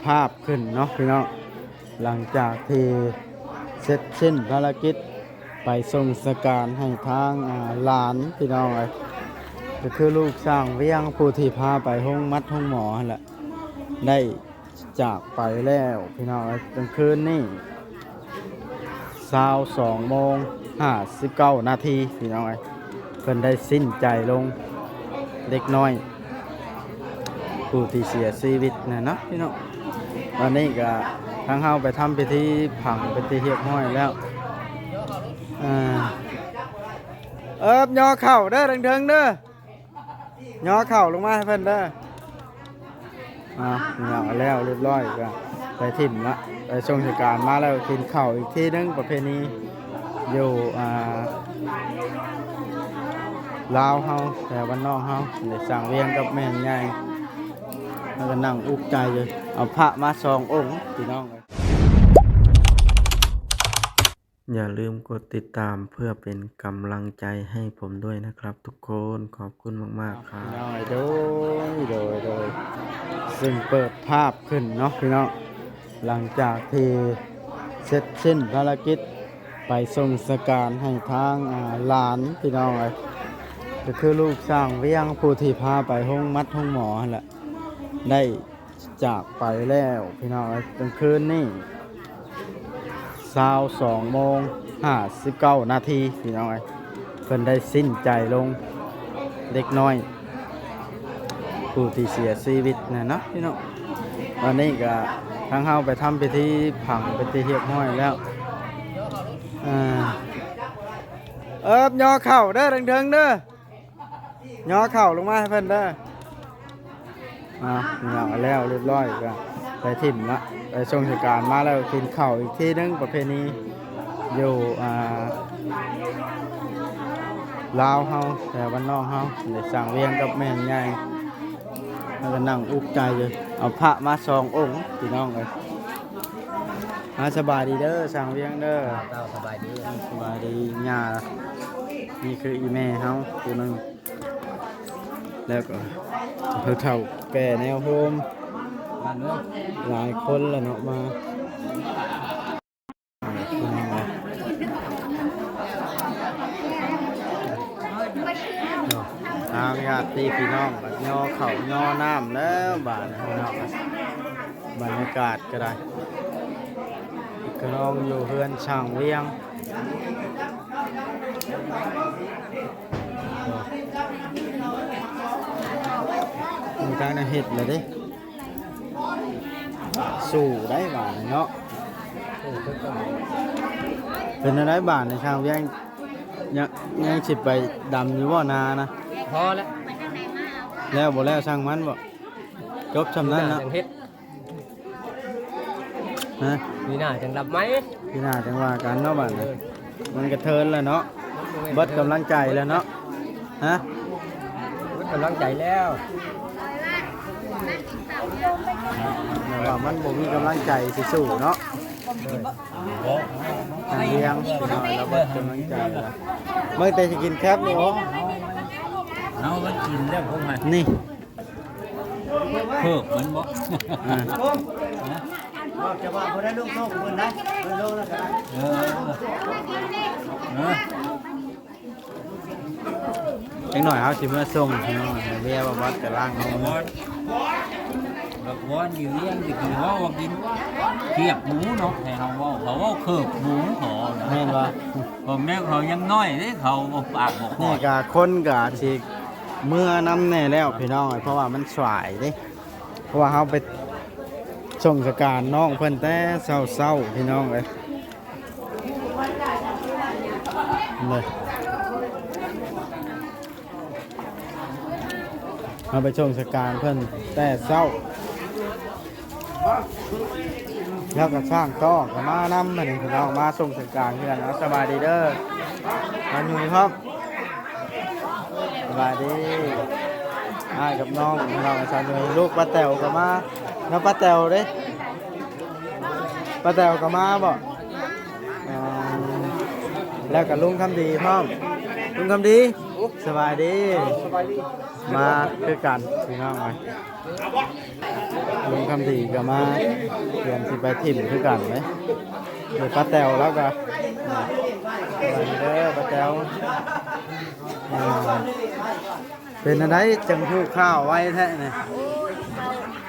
ภาพขึ้นเนาะพี่น้องหลังจากที่เสร็จสิ้นภารกิจไปส่งสการให้ทางหลานพี่น้องเลยก็คือลูกสร้างเวียงผู้ที่พาไปห้องมัดห้องหมอนั่นแหละได้จากไปแล้วพี่น้องเอ้ยกลางคืนนี่22:59 นาทีพี่น้องเอ้ยเพิ่นได้สิ้นใจลงเล็กน้อยผู้ที่เสียชีวิตนะเนาะพี่น้องวันนี้ก็ทางเฮาไปทำพิธีผังเป็นที่เรียบร้อยแล้วย่อเข่าเด้อเดิงๆเด้อย่อเข่าลงมาให้เพิ่นเด้อย่อแล้วเรียบร้อยก็ไปถิ่มละไปส่งราชการมาแล้วกินข้าวอีกทีนึงประเพณีอยู่ลาวเฮาแต่วันนอกเฮาได้สั่งเวียงกับแม่ใหญ่แล้วก็นั่งอุกใจเลยเอาพระมา2 องค์พี่น้องเลยอย่าลืมกดติดตามเพื่อเป็นกำลังใจให้ผมด้วยนะครับทุกคนขอบคุณมากๆครับโดยซึ่งเปิดภาพขึ้นเนาะพี่น้องหลังจากที่เสร็จสิ้นภารกิจไปส่งสการให้ทางหลานพี่น้องเลยก็คือลูกสร้างเวียงผู้ที่พาไปห้องมัดห้องหมอนั่นแหละได้จากไปแล้วพี่น้องเลยกลางคืนนี่22:59 นาทีพี่น้องเอ้ยเพิ่นได้สิ้นใจลงเล็กน้อยผู้ที่เสียชีวิตนะเนาะพี่น้องวันนี้ก็ทางเฮาไปทำพิธีผังเป็นที่เรียบร้อยแล้วย่อเข่าเด้อเดิงๆเด้อย่อเข่าลงมาให้เพิ่นเด้อย่อแล้วเรียบร้อยก็ไปถิ่มละไปส่งราชการมาแล้วกินข้าวอีกทีนึงประเพณีอยู่ลาวเฮาแต่วันนอกเฮาได้สั่งเวียงกับแม่ใหญ่แล้วก็นั่งอุกใจเลยเอาพระมา2 องค์พี่น้องเลยสบายดีเด้อสั่งเวียงเด้อสบายดีย่านี่คืออีแม่เฮาตัวนึงแล้วก็เฒ่าแก่แนวโฮมหลายคนแล้วเนาะมาทางญาติพี่น้องย่อเข่าย่อน้ำแล้วบาดพี่น้องบรรยากาศก็ได้ก็ลองอยู่เฮือนช่างเวียงมีการเห็ดเลยดิสู่ได้บาทเนาะเป็นอะไรบาทในช่างเวียงยังสิบไปดำอยู่ว่านานะพอแล้วบ่แล้วช่างมันบ่จบชำนั้นเนาะมีหน้าจังดับไหมพี่หน้าจังว่ากันเนาะบ้านมันกระเทินแล้วเนาะเบิดกำลังใจแล้วเนาะเบิดกำลังใจแล้วว่ามันบ่มีกำลังใจสิสู้เนาะเลี้ยงพี่น้อยเราเบิดกำลังใจแล้วเมื่อแต่จะกินแคบนี่โอ้เอาไว้กินแล้วพวกมันนี่เพิ่มมันบ่บอกจะว่าคนได้ลูกโซ่คนได้ลูกแล้วกันจังหน่อยเอาสิเมื่อส่งพี่น้องเบี้ยวัดกระล่างน้องแบบว่าอยู่เลี้ยงกินว่ากินเทียบหมูเนาะให้เขาว่าเคิบหมูขอแม่นว่าผมแม่เขายังน้อยนี่เขาปากบอกนี่กะคนกะสิเมื่อน้ำแน่แล้วพี่น้องเพราะว่ามันสายเด้เพราะว่าเขาไปส่งสการน้องเพิ่นแต่เศร้าพี่น้องเลยเอาไปส่งสการเพิ่นแต่เศร้าแล้วก็สร้างต่อกับมานำมาหนึ่งพี่น้องมาส่งสการเพื่อนสบายดีเด้อมาอยู่ครับสบายดีกับน้องชาวเนยลูกป้าแต๋วกับมาน้องป้าแต๋วเด้ป้าแต๋วกับมาบ่แล้วกับลุงคำดีพร้อมลุงคำดีสบายดีมาคือกันพี่น้องไหม ลุงคำดีก็มาเตรียมสิไปถิ่มคือกันไหมเดี๋ยวป้าแตวแล้วก็ไปเด้อป้าแตวเป็นอะไรจังพูดข้าวไว้แท้เนี่ย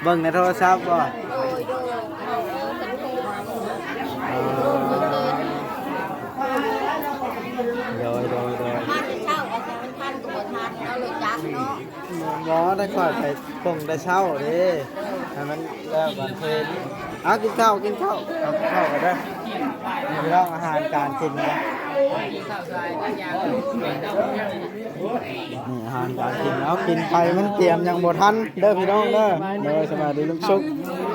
เบิ่งในโทรศัพท์บ่โดยท่านจะเช่าอาจารย์ท่านตัวท่านเอาเลยจักเนาะ หมอได้ค่อยไปคงได้เช่าดิให้มันแล้วบันเทิงกินข้าวกินข้าวกันได้นี่พี่น้องอาหารการกินนะนี่อาหารการกินแล้วกินไปมันเตรียมยังบ่ทันเด้อพี่น้องเด้อเด้อสบายดีลุงชุก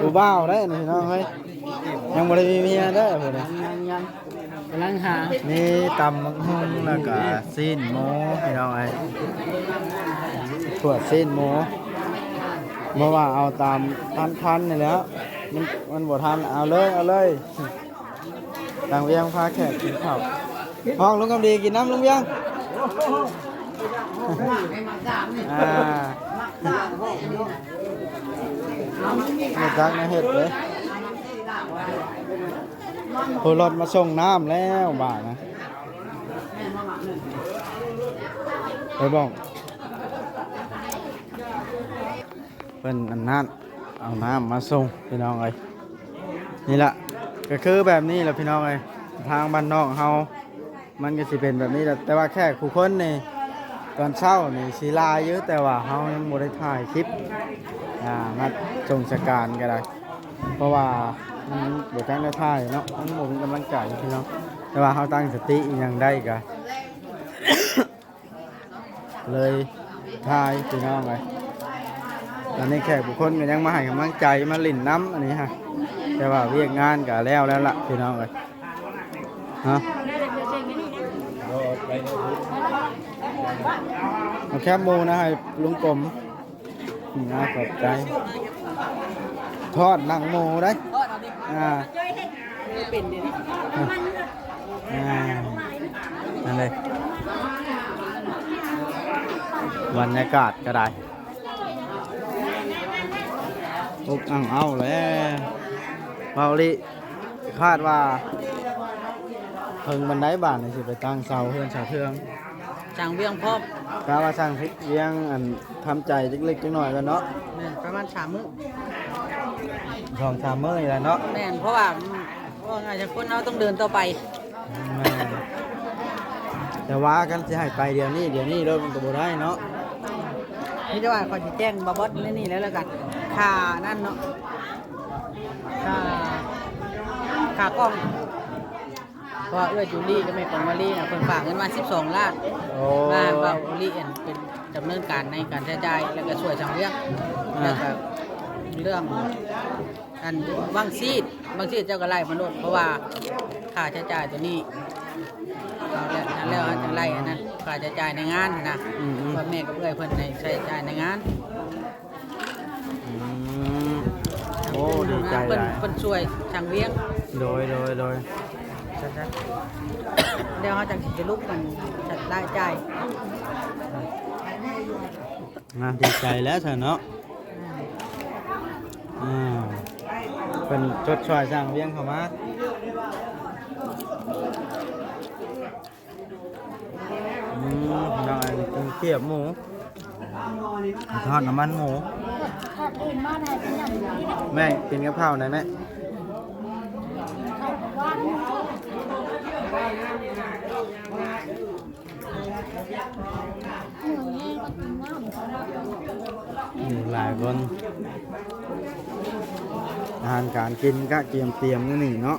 อูบ้าวได้นี่พี่น้องเฮ้ยยังบ่ได้มีเมียเด้อเพิ่นยังกำลังหานี่ตำมักหุ่งแล้วก็ซีนหมูพี่น้องไอ้ถั่วซีนหมูเมื่อว่าเอาตามพันนี่แล้วมันบ่ทันเอาเลยต่างเวียงพาแขกกินข้าวห้องลุงกำดีกินน้ำลุงเวียงไม่จักนะเห็ดเลยโหรถมาส่งน้ำแล้วบ่านะไปบอกเป็นอันนั้นเอาน้ำมาส่งพี่น้องเอ้ยนี่แหละก็คือแบบนี้แหละพี่น้องเอ้ยทางบ้านนอกเฮามันก็สิเป็นแบบนี้แหละแต่ว่าแค่คู่คนนี่ตอนเช้านี่ศิลาเยอะแต่ว่าเฮายังบ่ได้ถ่ายคลิปมาส่งสการก็ได้เพราะว่ามันบ่ทันได้ถ่ายเนาะมันบ่มีกำลังใจพี่น้องแต่ว่าเฮาตั้งสติอีกอย่างได้ก็ เลยถ่ายพี่น้องเอ้ยตอนนี้แขกบุคคลก็ยังมาให้กำลังใจมาหลิ่นน้ำอันนี้ฮะแต่ว่าเวียกงานก็แล้วล่ะพี่น้องเลยฮะเอาแคบหมูนะให้ลุงกลมน่าขอบใจทอดหนังหมูได้นั่นเลยบรรยากาศก็ได้อุกอังเอาแล้วเบาลิคาดว่าเพิ่งบันไดบ้านนี่สิไปตั้งเสาเพื่อนเสาเทือง ช่างเวียงพร้อม กาว่าสร้างเวียงอันทำใจเล็กๆน้อยๆกันเนาะ แม่นประมาณ3 มื้อ 2-3 มื้อนี่แหละเนาะ แม่นเพราะว่าอาจจะคนเราต้องเดินต่อไป แม่นแต่ว่ากันสิให้ไปเดี๋ยวนี้รถมันก็บ่ได้เนาะ นี่จะว่าขอจะแจ้งบาบอสนี่แล้วกันค่านั่นเนาะค่ากล้องเพราะว่าจูลี่ก็ไม่ของมาลี่นะคนฝากเงินมา12 ล้าน โอ้ มาว่าโอลี่เป็นดำเนินการในการใช้จ่ายแล้วก็ช่วยทางเรื่องแล้วก็เรื่องอันบางซีดเจ้าก็ไล่มาโลดเพราะว่าค่าใช้จ่ายตัวนี้แล้วจะไล่อันนั้นค่าใช้จ่ายในงานนะพ่อแม่กับเพื่อนเพิ่นในใช้จ่ายในงาน โอ้ดีใจหลาย เพิ่นช่วยทางเวียง โดย เดี๋ยวเขาจังสิจะลุกมันจัดได้จ่าย ดีใจแล้วเถอะเนาะเป็นจดช่วยสร้างเวียงเข้ามาน้อยกินเกี๊ยวหมูทอดน้ำมันหมู ขาดอื่นมาได้ที่อย่างนี้ แม่กินกับข้าวหน่อยแม่ หลายคนอาหารการกินก็เตรียมนี่เนาะ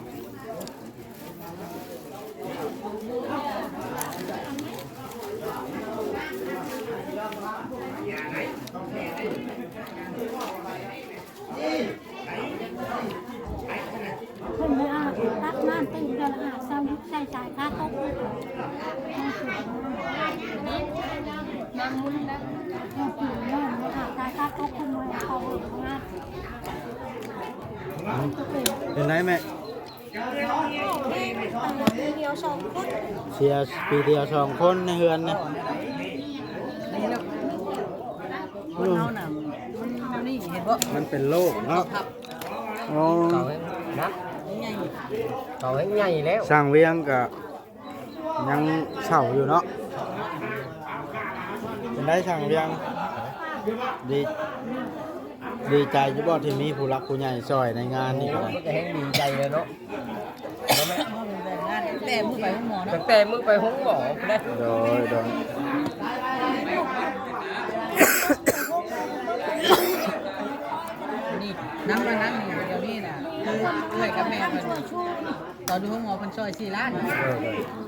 คนไม่อาตักน้ำตื่นกันหาเศร้ายุบใส่จ่ายค่าต๊อกน้ำมุ้นนะน้ำตื่นนอนหาจ่ายค่าต๊อกคนมาเขางาน เป็นไรแม่ เดียวสองคน เสียปีเดียว2 คนในเฮือนนะ นี่แล้วคนเราน่ะมันนี่เห็น บ่ มันเป็นโรคเนาะ ครับ อ๋อ เขาให้นัก ใหญ่ เขาให้ใหญ่แล้ว สร้างเวียงก็ยังเฉาอยู่เนาะเป็นได้สร้างเวียงดีดีใจอยู่บ่ที่มีผู้รักผู้ใหญ่ช่วยในงานนี่ก็ได้ ก็จะให้ดีใจเลยเนาะ งานแต่มือไปห้องหมอเนาะ ตั้งแต่มึงไปห้องหมอได้ โดย นี่น้ำมันนั่งนี่เดี๋ยวนี้น่ะคือเอื้อยกับแม่เพิ่นตอนดูห้องหมอเพิ่นช่วย4 ล้าน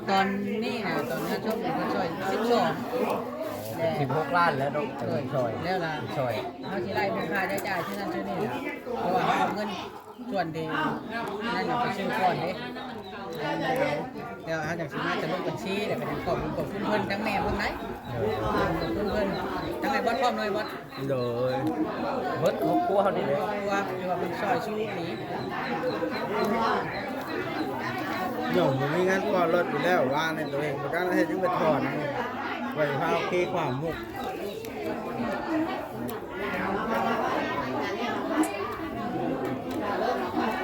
ตอนนี้น่ะตอนนั้นชอบเพิ่นช่วย12 16 ล้านแล้วเนาะช่วย แล้วล่ะ ช่วย เขาสิไล่เป็นค่าใช้จ่ายที่นั่นที่นี่ล่ะเพราะว่าเขาเอาเงินส่วนที่นั่นน่ะไปซื้อก่อนเด้เดี๋ยวเขาจากสิมาจะลงบัญชีแล้วก็จะขอบคุณเพิ่นทั้งแม่เพิ่นไหนขอบคุณเพิ่นทั้งแม่บ่พร้อมเลยบ่ โดย เบิดครอบครัวเขานี่เลย ว่าคือว่าเป็นซอยชีวิตนี้ โยมมันมีงานก่อรถอยู่แล้วว่าในตัวเองประกันให้ยังไปถอนไว้พาเคความมุก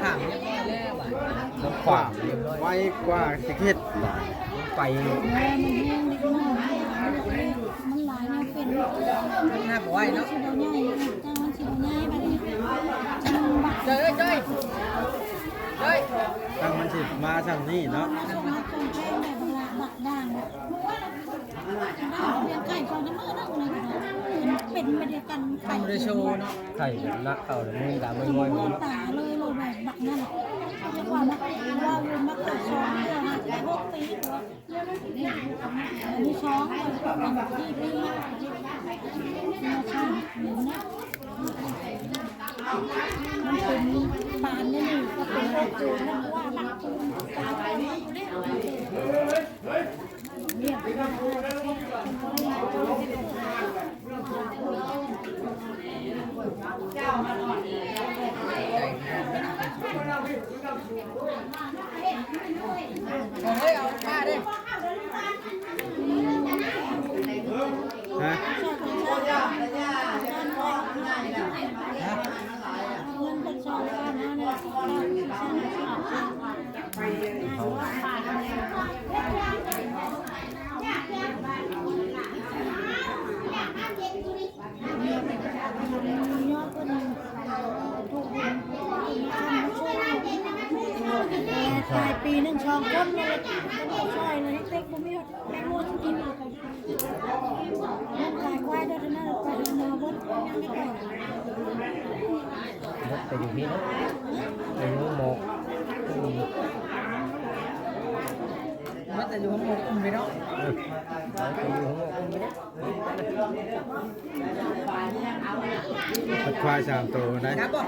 ถามเรียบร้อยแล้วว่า มันข ก วา ว่า งเรียบร้อย ไว้กว่าสิเฮ็ด ไป แม่มันแห้งเล็กน้อยมันหลายแนวเป็น มันน่าบ่ไหวเนาะ สิเราใหญ่จังมันสิเราใหญ่บัดนี้จังบัก เจ้ยเจ้ยเจ้ย ตั้งมันสิมาสั่งนี่เนาะ ส่งมาส่งแค่แบบเวลาบักด่างด่างเรียนไก่ฟองน้ำมือนั่งเลยเป็นมาเดียวกันไก่ ทำได้โชว์เนาะ ไข่นักเข้าแล้วมึงด่าไม่ เป็น ง่อย ม มึ อง ตาเลยเราแบบบักนั่นจะว่านักว่าเรียนมาเกิดซองเพื่อหาได้6 ปีหัวอันนี้ช้องมันที่ปีมาใช่หนูนะมันเป็นปานนี่ก็เป็นโรคจูนนะว่าบักจูนตายไปเรียบร้อย เฮ้ยเอาป้าดิ ฮะ ตายปีหนึ่งช่องก้นเลยช่วยเลยเต็กบุ้มีแม่มดกินเลยตายควายเดินหน้าไปเดินบนยังไม่ก่อน ไปอยู่พี่นะไปอยู่หมก มันจะอยู่ห้องหมออุ้มไปเนาะ ไปอยู่หมกไม่ได้ ปัดควาย3ตัวได้ ครับบ่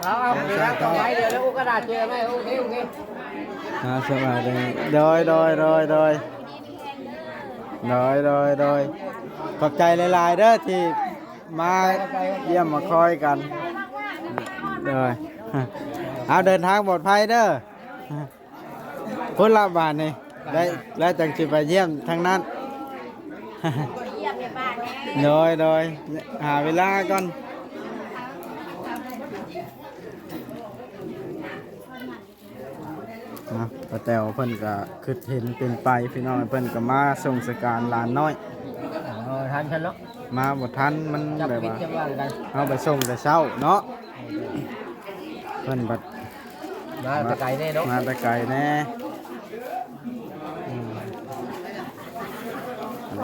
เอาไปเดี๋ยวแล้วกระดาษเจอไหมโอเคโอเค สบายดีโดยขอบใจหลายๆเด้อที่มาเยี่ยมมาคอยกันเลยเอาเดินทางปลอดภัยเด้อคนละบาทนี่ได้แล้วจังสิไปเยี่ยมทางนั้นโดยหาเวลาก่อนนะป้าแต๋วเพิ่นก็คือเห็นเป็นไปพี่น้องเพิ่นก็มาส่งสการหลานน้อย ทันฉันเนาะ มาบ่ทันมัน จับ แบบ พิษ ว่า จับว่างกัน เอาไปส่งแต่เช้าเนาะเพิ่นบัด มาตะไก่แน่เนาะ มาแต่ไกลแน่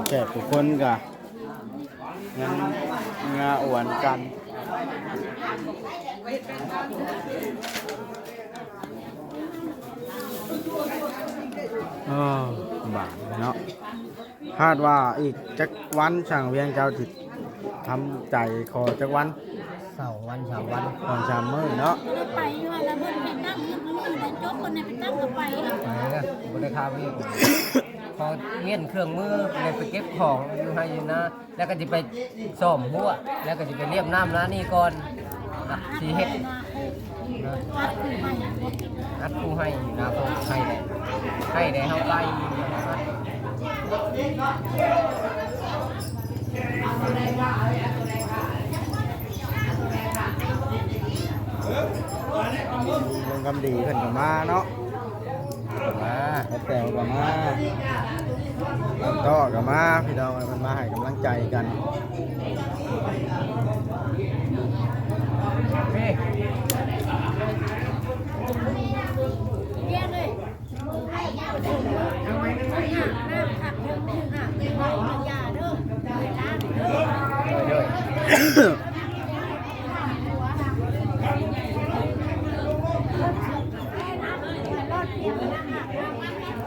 แก่ทุกคนก็งั้นงาอวนกันบาทเนาะคาดว่าอีกจักวันช่างเวียงเจ้าติดทำใจขอจักวัน 2 วัน 3 วัน ก่อน3มื้อเนาะ ไปว่าแล้วมันเป็นตั้งมันเป็นจบคนในเป็นตั้งกับไปแล้ว ไปนะบริการวิ่งพอเงี้ยนเครื่องมือเลยไปเก็บของอยู่ให้อยู่นะแล้วก็จะไปซ่อมหัวแล้วก็จะไปเรียบน้ำนะนี่ก่อนสีเฮ็ด พัดคือไป นัดผู้ให้อยู่นะผมให้ได้เข้าไป ลงกำดีเพิ่นก็มาเนาะ มา แล้วแต่ก็มาต่อก็มาพี่น้องมันมาให้กำลังใจกัน พี่ เยี่ยมเลยให้ยาวเลยเอาไว้ไม่ได้น้ำขับเรื่องนึงอ่ะเป็นไงมันยาเด้อเวลาเด้อ เด้อ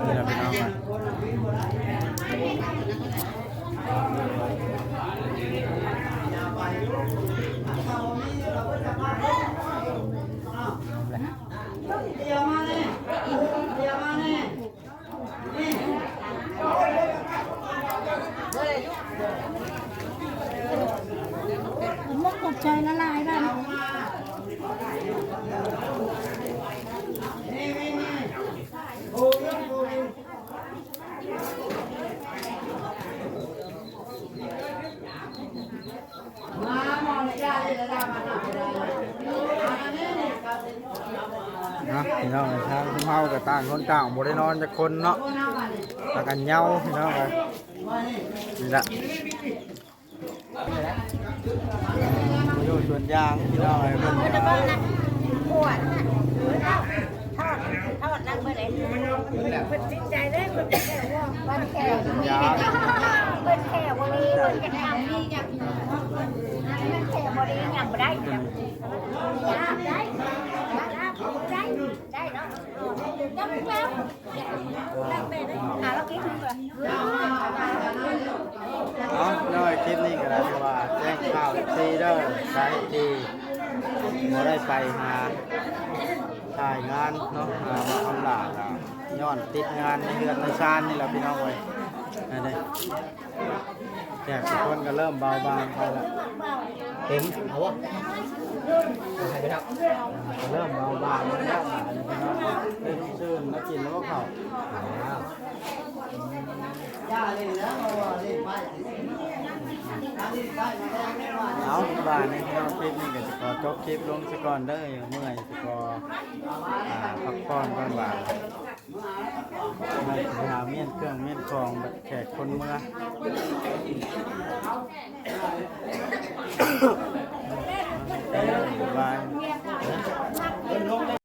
นี่เราพี่น้องมาผมมุกตกใจละลายบ้าง นะพี่น้องทางเมากับต่างคนต่างบ่ได้นอนจักคนเนาะพากันเหงาพี่น้องเลยนี่ละอยู่สวนยางพี่น้องเลยเพิ่น เดี๋ยวก่อนนะปวดทอดนั่งเมื่อไหร่เป็นจิตใจได้เป็นแค่ว่าบ้านแค่เป็นแค่บริเป็นแค่นี้อย่างเป็นแค่บริอย่างไม่ได้อย่างได้ได้เนาะจับแล้วได้ไปได้หาเรากินเลย เอาน้อยคลิปนี้ก็ได้เพราะว่าแจ้งข่าวซีเดอร์สาเหตุที่บ่ได้ไปหาถ่ายงานเนาะหามาทำหลาดย้อนติดงานในเดือนในชานนี่แหละพี่น้องเว้ยนั่นเองแขกทุกคนก็เริ่มเบาบางไปแล้ว เต็มเอาวะให้ไปครับ เริ่มเบาบางแล้วพี่น้องเล่นชื่นมากินแล้วก็เข่าเอาบ้านในพี่น้องคลิปนี้ก็จะขอจบคลิปลงสก่อนเด้อเมื่อยจะขอพักผ่อนก่อนบ่ายมาหาเมียนเครื่องเมียนคองแบบแขกคนเมื่อบาย